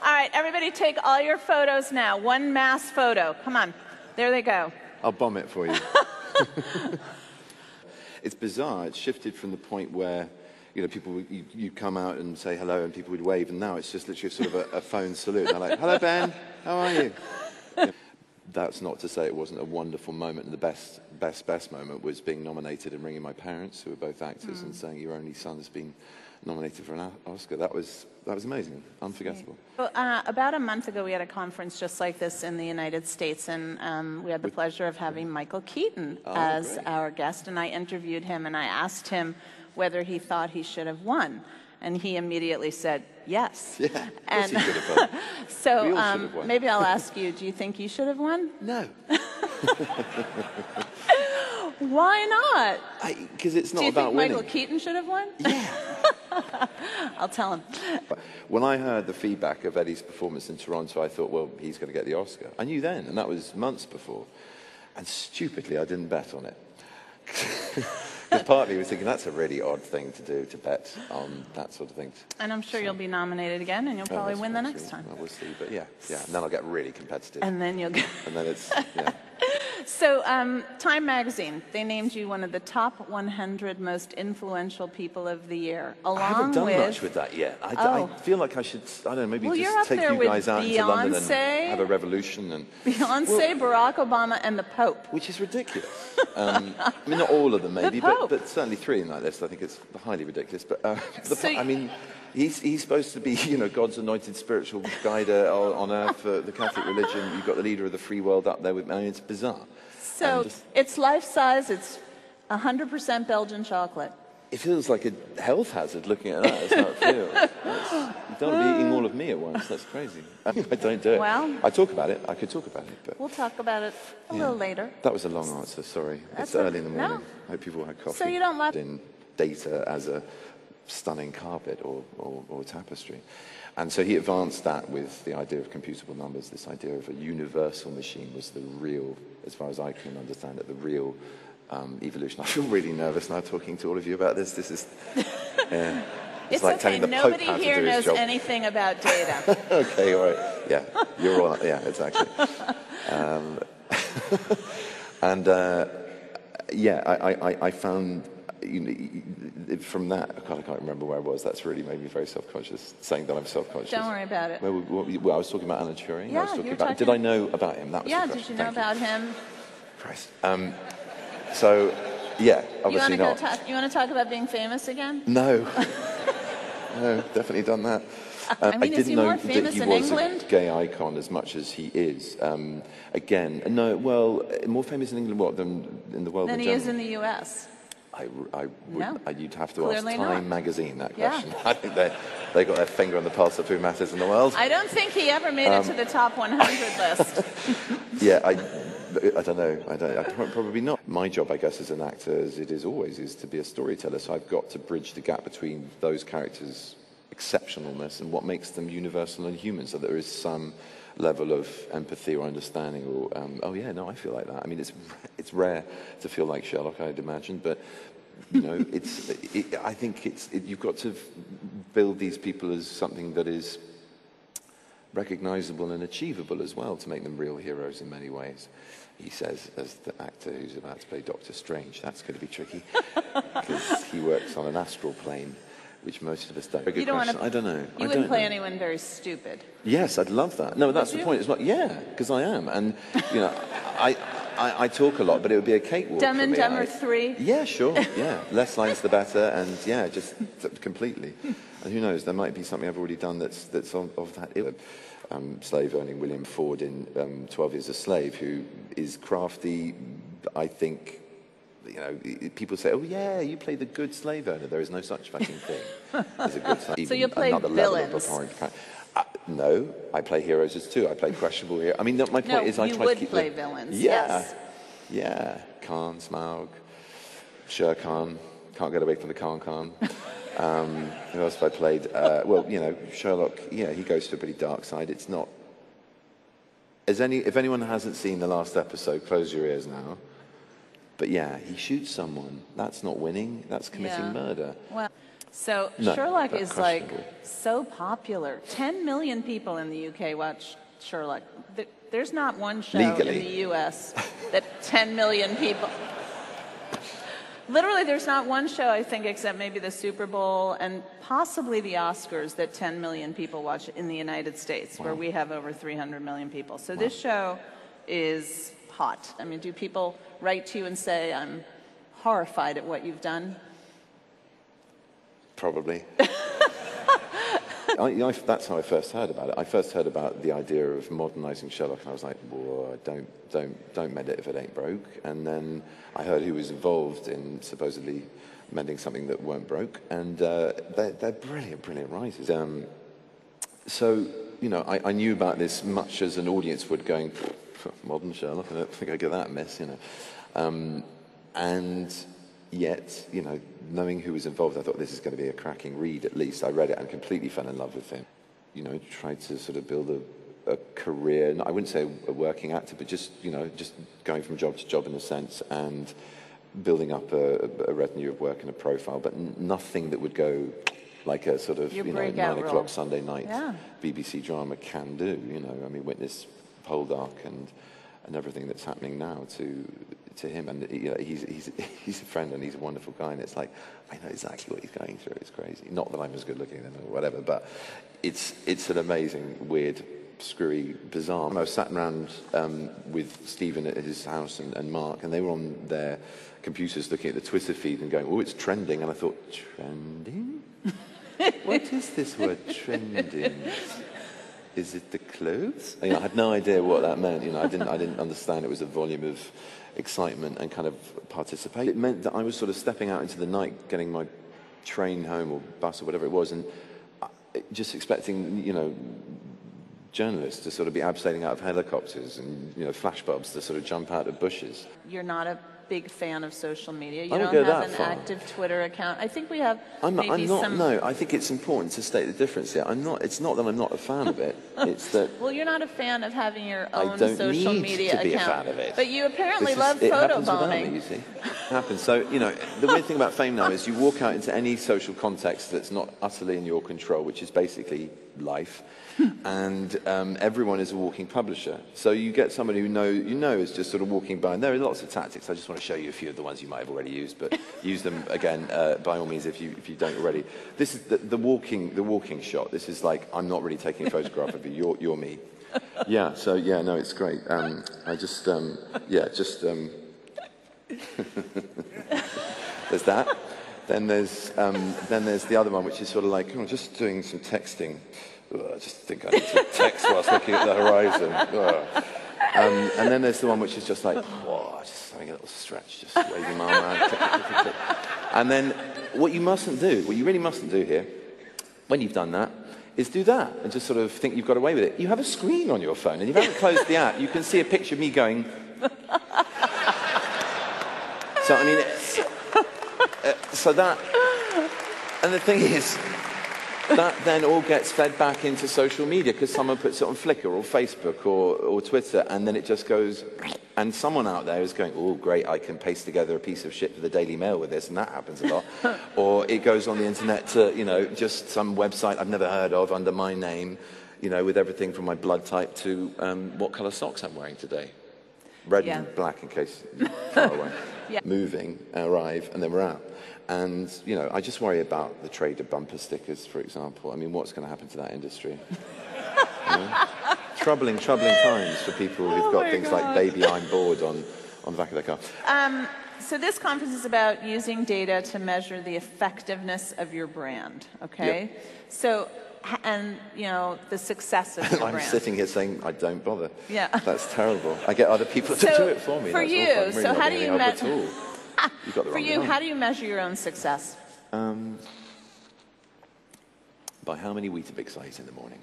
All right, everybody take all your photos now. One mass photo. Come on. There they go. I'll bomb it for you. It's bizarre. It's shifted from the point where, you know, people, you'd come out and say hello and people would wave, and now it's just literally sort of a phone salute. They're like, hello, Ben, how are you? That's not to say it wasn't a wonderful moment. And the best moment was being nominated and ringing my parents, who were both actors, and saying your only son has been nominated for an Oscar. That was amazing, unforgettable. Well, about a month ago, we had a conference just like this in the United States, and we had the pleasure of having Michael Keaton as our guest, and I interviewed him, and I asked him whether he thought he should have won. And he immediately said, yes. Yeah, of course he should have won. So We all should have won. maybe I'll ask you, do you think you should have won? No. Why not? Because it's not do you about think winning. Michael Keaton should have won? Yeah. I'll tell him. When I heard the feedback of Eddie's performance in Toronto, I thought, well, he's going to get the Oscar. I knew then, and that was months before. And stupidly, I didn't bet on it. Because partly I was thinking, that's a really odd thing to do, to bet on that sort of thing. And I'm sure you'll be nominated again, and you'll probably win the next time. We'll see, but yeah. And then I'll get really competitive. And then you'll get... And then it's, yeah. So, Time Magazine, they named you one of the top 100 most influential people of the year, along with... I haven't done much with that yet. I feel like I should, I don't know, maybe just take you guys out into London and have a revolution. And Beyonce, Barack Obama, and the Pope. Which is ridiculous. I mean, not all of them, maybe, but certainly three in that list. I think it's highly ridiculous. But, I mean... He's supposed to be, you know, God's anointed spiritual guide on earth for the Catholic religion. You've got the leader of the free world up there with me. I mean, it's bizarre. So it's life-size. It's 100% Belgian chocolate. It feels like a health hazard looking at that. That's how it feels. You don't want to be eating all of me at once. That's crazy. I don't do it. Well, I talk about it. I could talk about it. But we'll talk about it a little later. That was a long answer. Sorry. It's early in the morning. I hope you've all had coffee. So you don't love in data as a stunning carpet or tapestry. And so he advanced that with the idea of computable numbers. This idea of a universal machine was the real, as far as I can understand it, the real evolution. I feel really nervous now talking to all of you about this. This is, it's like okay. telling the Nobody Pope how here to do his knows job. anything about data. Okay, all right. Yeah, you're all, yeah, exactly. I found, you know, from that, I can't remember where I was. That's really made me very self-conscious, saying that I'm self-conscious. Don't worry about it. Well, I was talking about Alan Turing. Yeah, I was talking about, did I know about him? That was the question. Did you know about him? Christ. So, yeah, obviously not. You want to talk about being famous again? No. No, definitely done that. I mean, is he more famous in England? I didn't know that he was a gay icon as much as he is. Again, no, well, more famous in England than in the world in general. Than he is in the U.S. You'd have to ask Time Magazine that question. Yeah. I think they got their finger on the pulse of who matters in the world. I don't think he ever made it to the top 100 list. Yeah, I don't know. Probably not. My job, I guess, as an actor, as it is always, is to be a storyteller. So I've got to bridge the gap between those characters' exceptionalness and what makes them universal and human. So there is some level of empathy or understanding, or oh yeah, no, I feel like that. I mean, it's rare to feel like Sherlock, I'd imagine, but you know, I think you've got to build these people as something that is recognizable and achievable as well, to make them real heroes in many ways. He says, as the actor who's about to play Doctor Strange, that's going to be tricky because he works on an astral plane, which most of us don't. Very good question. I don't know. You wouldn't play anyone very stupid. Yes, I'd love that. No, that's the point. It's like, yeah, because I am, and you know, I talk a lot, but it would be a cakewalk. Dumb and Dumber 3. Yeah, sure. Yeah, less lines the better, and yeah, just completely. And who knows? There might be something I've already done that's of that ilk. Slave-owning William Ford in 12 Years a Slave, who is crafty. I think, you know, people say, "Oh yeah, you play the good slave owner." There is no such fucking thing as a good slave. So you play villains. No, I play heroes as too. I play questionable heroes. I mean, my point is, I try to keep. You would play villains. Yeah, yes. Yeah. Khan, Smaug, Sher Khan. Can't get away from the Khan. Who else have I played? Well, you know, Sherlock. Yeah, he goes to a pretty dark side. It's not. If anyone hasn't seen the last episode, close your ears now. But yeah, he shoots someone. That's not winning. That's committing murder. Well, So No, Sherlock that's is like questionable. so popular. 10 million people in the UK watch Sherlock. There's not one show Legally. in the US that 10 million people. Literally, there's not one show, I think, except maybe the Super Bowl and possibly the Oscars that 10 million people watch in the United States, where we have over 300 million people. So this show is hot. I mean, do people write to you and say, I'm horrified at what you've done? Probably. That's how I first heard about it. I first heard about the idea of modernizing Sherlock, and I was like, whoa, don't mend it if it ain't broke. And then I heard who was involved in supposedly mending something that weren't broke, and they're brilliant writers. So, you know, I knew about this much as an audience would, going, modern Sherlock, I don't think I get that miss, you know. And yet, you know, knowing who was involved, I thought this is going to be a cracking read at least. I read it and completely fell in love with him. You know, tried to sort of build a career, I wouldn't say a working actor, but just, you know, just going from job to job in a sense and building up a retinue of work and a profile, but nothing that would go like a sort of, you know, 9 o'clock role. Sunday night BBC drama can do, you know. I mean, witness Poldark and everything that's happening now to him, and you know, he's a friend and he's a wonderful guy, and it's like, I know exactly what he's going through. It's crazy. Not that I'm as good looking as him or whatever, but it's an amazing, weird, screwy, bizarre. I was sat around with Stephen at his house and Mark, and they were on their computers looking at the Twitter feed and going, oh, it's trending, and I thought, trending? What is this word, trending? Is it the clothes? You know, I had no idea what that meant. You know, I didn't understand it was a volume of excitement and kind of participation. It meant that I was sort of stepping out into the night, getting my train home or bus or whatever it was, and just expecting, you know, journalists to sort of be abseiling out of helicopters and, you know, flashbulbs to sort of jump out of bushes. You're not a big fan of social media. You I don't go have that an far. active Twitter account. I think we have No, I think it's important to state the difference here. It's not that I'm not a fan of it. It's that well, you're not a fan of having your own don't social need media to be account. a fan of it. But you apparently love it photo happens without bombing. me, you see. It happens. So, you know, the weird thing about fame now is you walk out into any social context that's not utterly in your control, which is basically life, and everyone is a walking publisher. So you get somebody who you know is just sort of walking by, and there are lots of tactics. I just want to show you a few of the ones you might have already used, but use them again by all means if you don't already. This is the walking shot. This is like, I'm not really taking a photograph of you. You're me. Yeah. So yeah, no, it's great. I just there's that. Then there's the other one, which is sort of like, oh, just doing some texting. I just think I need to text whilst looking at the horizon. And then there's the one which is just like, whoa, just having a little stretch, just waving my arm around. Click. And then what you really mustn't do here, when you've done that, is do that and just sort of think you've got away with it. You have a screen on your phone, and if you haven't closed the app, you can see a picture of me going. So, I mean, so that, and the thing is, that then all gets fed back into social media because someone puts it on Flickr or Facebook or Twitter, and then it just goes, and someone out there is going, oh, great, I can paste together a piece of shit for the Daily Mail with this, and that happens a lot. Or it goes on the internet to, you know, just some website I've never heard of under my name, you know, with everything from my blood type to what colour socks I'm wearing today. Red and black in case you're far away. Moving, arrive, and then we're out. And, you know, I just worry about the trade of bumper stickers, for example. I mean, what's going to happen to that industry? You know? Troubling times for people who've got things like "Baby, I'm bored" on the back of their car. So this conference is about using data to measure the effectiveness of your brand, okay? Yep. So, and, you know, the success of your I'm brand. sitting here saying, I don't bother. Yeah. That's terrible. I get other people to do it for me. For That's you, awful. I'm really so not how do doing you any help measure... at all. You got the For wrong you, one. how do you measure your own success? By how many Weetabix I eat in the morning.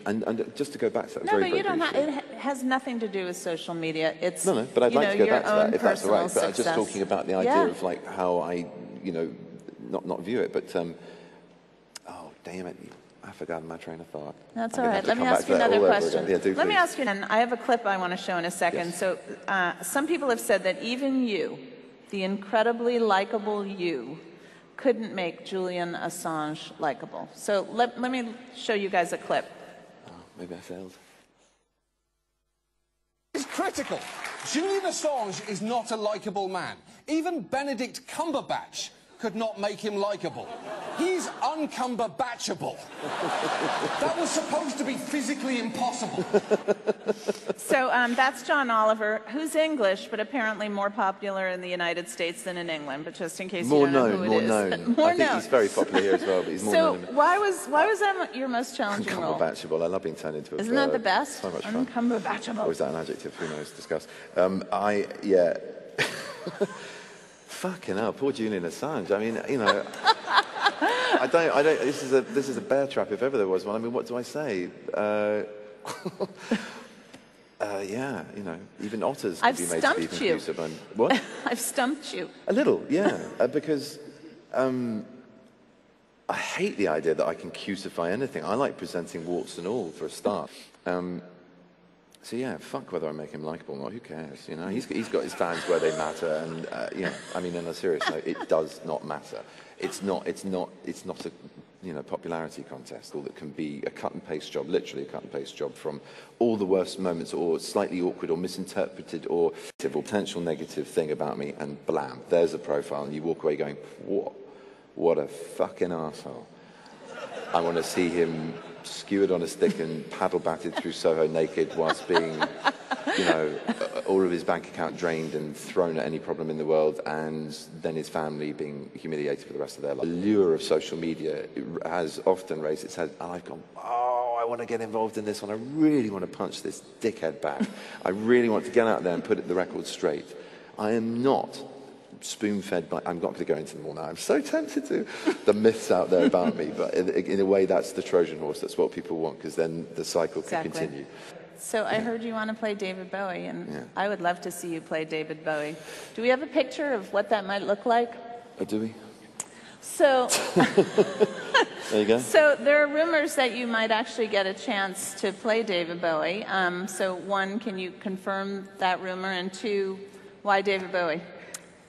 And just to go back to that No, very, but very you don't briefly. it has nothing to do with social media. It's No, but I'd like to go back to that, if that's all right. But I'm just success. talking about the idea of like how I, you know, not view it, but oh, damn it. I forgot my train of thought. That's I'm all gonna right. have to Let me come back ask to you that another all over question. again. Yeah, do Let me please. ask you, and I have a clip I want to show in a second. Yes. So some people have said that even you, the incredibly likable you, couldn't make Julian Assange likable. So let me show you guys a clip. Oh, maybe I failed. It's critical. Julian Assange is not a likable man. Even Benedict Cumberbatch could not make him likable. He's uncumberbatchable. That was supposed to be physically impossible. So that's John Oliver, who's English, but apparently more popular in the United States than in England. But just in case you don't know who it is. I think he's very popular here as well, but he's more known. So why was that your most challenging role? Uncumberbatchable. I love being turned into a Isn't that the best? So much fun. Uncumberbatchable. Or is that an adjective? Who knows? Discuss. Fucking hell, poor Julian Assange. I mean, you know, I don't. This is a bear trap if ever there was one. I mean, what do I say? Yeah, you know, even otters can be made to be conclusive. What? I've stumped you. A little, yeah, because I hate the idea that I can crucify anything. I like presenting warts and all for a start. So yeah, fuck whether I make him likable or not. Who cares? You know, he's got his fans where they matter, and you know, I mean, on a serious note, it does not matter. It's not a popularity contest. All that can be a cut and paste job, literally a cut and paste job from all the worst moments, or slightly awkward, or misinterpreted, or potential negative thing about me, and blam, there's a profile, and you walk away going, what a fucking asshole. I want to see him skewered on a stick and paddle batted through Soho naked whilst being, you know, all of his bank account drained and thrown at any problem in the world, and then his family being humiliated for the rest of their life. The lure of social media has often raised its head, and I've gone, oh, I want to get involved in this one. I really want to punch this dickhead back. I really want to get out there and put the record straight. I am not spoon-fed by, I'm not going to go into them all now, I'm so tempted to, the myths out there about me, but in a way that's the Trojan horse, that's what people want, because then the cycle can continue. So I heard you want to play David Bowie, and I would love to see you play David Bowie. Do we have a picture of what that might look like? Oh, do we? So, there you go. So there are rumors that you might actually get a chance to play David Bowie. So one, can you confirm that rumor? And two, why David Bowie?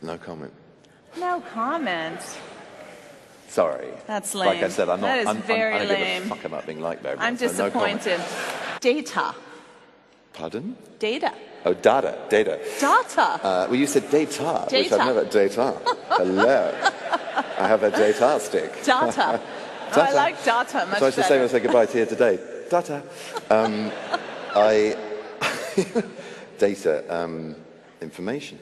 No comment. No comment. Sorry. That's lame. Like I said, I'm not. That is very I don't lame. give a fuck about being liked by everyone. I'm disappointed. No Data. Pardon? Data. Oh, data. Data. Well, you said data, which I've never. Data. Hello. I have a data stick. Data. Oh, I like data much So I should say when I say goodbye to you today. Data. Data. Information.